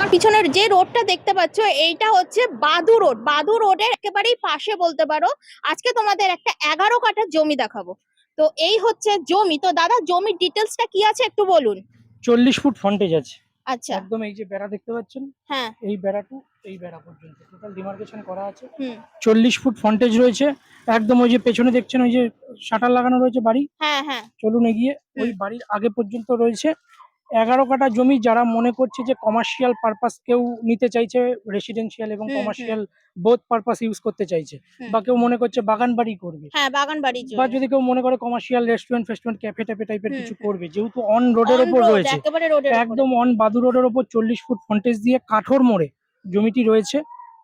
আমার পিছনের যে রোডটা দেখতে পাচ্ছ এইটা হচ্ছে বাদু রোড। বাদু রোডের একেবারেই পাশে বলতে পারো। আজকে তোমাদের একটা 11 কাঠা জমি দেখাবো। তো এই হচ্ছে জমি। তো দাদা জমির ডিটেলসটা কি আছে একটু বলুন। 40 ফুট ফ্রন্টেজ আছে। আচ্ছা। একদম এই যে বেড়া দেখতে পাচ্ছেন, হ্যাঁ। এই বেড়া টু এই বেড়া পর্যন্ত টোটাল ডিমার্কেশন করা আছে। হুম। 40 ফুট ফ্রন্টেজ রয়েছে। একদম ওই যে পেছনে দেখছেন ওই যে শাটার লাগানো রয়েছে বাড়ি, হ্যাঁ হ্যাঁ। চলুন এগিয়ে ওই বাড়ির আগে পর্যন্ত রয়েছে 11 কাঠা জমি। যারা মনে করছে যে কমার্শিয়াল পারপাস কেউ নিতে চাইছে, রেসিডেন্সিয়াল এবং হুম, কমার্শিয়াল বোথ পারপাস ইউজ করতে চাইছে, হুম। বা কেউ মনে করছে বাগান বাড়ি করবে, হ্যাঁ, বাগান বাড়ির বা জন্য। যদি কেউ মনে করে কমার্শিয়াল রেস্টুরেন্ট ফেস্টুরেন্ট ক্যাফে ট্যাফে টাইপের হুম, কিছু হুম। করবে, যেহেতু অন রোডের অন ওপর রোড, রয়েছে, একেবারে রোডের উপরে। একদম অন বাদু রোডের ওপর 40 ফুট ফ্রন্টেজ দিয়ে কাঠোর মোড়ে জমিটি রয়েছে।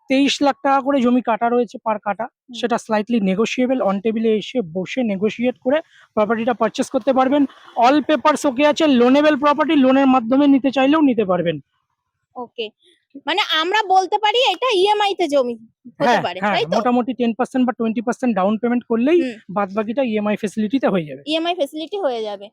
23 লাখ টাকা করে জমি কাটা রয়েছে পার কাটা। সেটা স্লাইটলি নেগোশিয়েবল, অন টেবিলে এসে বসে নেগোশিয়েট করে প্রপার্টিটা পারচেস করতে পারবেন। অল পেপারস ওকে আছে, লোনেবল প্রপার্টি, লোনের মাধ্যমে নিতে চাইলেও নিতে পারবেন। ওকে, মানে আমরা বলতে পারি এটা ইএমআই তে জমি হতে হ্যাঁ পারে, হ্যাঁ, তাই তো? মোটামুটি 10% বা 20% ডাউন পেমেন্ট করলেই হুম। বাদ বাকিটা ইএমআই ফেসিলিটিতে হয়ে যাবে। ইএমআই ফেসিলিটি হয়ে যাবে।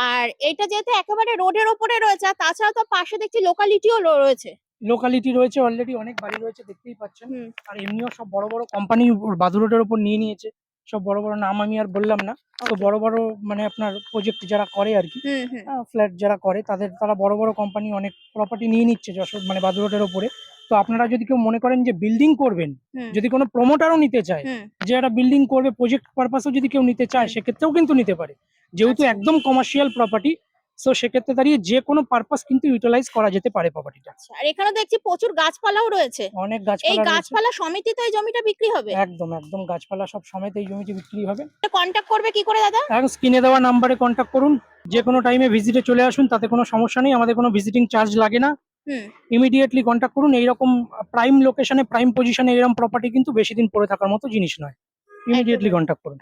আর এটা যেহেতু একেবারে রোডের ওপরে রয়েছে, আর তাছাড়া তো পাশে দেখছি লোকালিটিও রয়েছে। লোকালিটি রয়েছে, অলরেডি অনেক বাড়ি রয়েছে দেখতেই পাচ্ছেন। হুম। আর এমনিও সব বড় বড় কোম্পানি বাদু রোডের ওপর নিয়ে নিয়েছে। সব বড় বড় নাম আমি আর বললাম না। তো Okay. বড় বড় মানে আপনার প্রজেক্ট যারা করে আর কি, হুম হুম। ফ্ল্যাট যারা করে তারা বড় বড় কোম্পানি অনেক প্রপার্টি নিয়ে নিচ্ছে যশোর মানে বাদু রোডের ওপরে। তো আপনারা যদি কেউ মনে করেন যে বিল্ডিং করবেন, হুম। যদি কোনো প্রমোটারও নিতে চায় হুম। যে একটা বিল্ডিং করবে প্রজেক্ট পারপাসও যদি কেউ নিতে চায়, হুম। সেক্ষেত্রেও কিন্তু নিতে পারে। যেহেতু আচ্ছা। একদম কমার্শিয়াল প্রপার্টি, সো সেক্ষেত্রে দাঁড়িয়ে যে কোনো পারপাস কিন্তু ইউটিলাইজ করা যেতে পারে প্রপার্টিটা। আচ্ছা, আর এখানে দেখছি প্রচুর গাছপালাও রয়েছে। অনেক এই গাছপালা রয়েছে। গাছপালা সমিতিতে এই জমিটা বিক্রি হবে? একদম একদম গাছপালা সব সমেত এই জমিটি বিক্রি হবে। কন্ট্যাক্ট করবে কি করে দাদা? এখন স্ক্রিনে দেওয়া নাম্বারে কন্ট্যাক্ট করুন। যে কোনো টাইমে ভিজিটে চলে আসুন, তাতে কোনো সমস্যা নেই, আমাদের কোনো ভিজিটিং চার্জ লাগে না। হুম। ইমিডিয়েটলি কন্ট্যাক্ট করুন। এইরকম প্রাইম লোকেশনে প্রাইম পজিশনে এরকম প্রপার্টি কিন্তু বেশি দিন পড়ে থাকার মতো জিনিস নয়। ইমিডিয়েটলি একেবারে। কন্ট্যাক্ট করুন।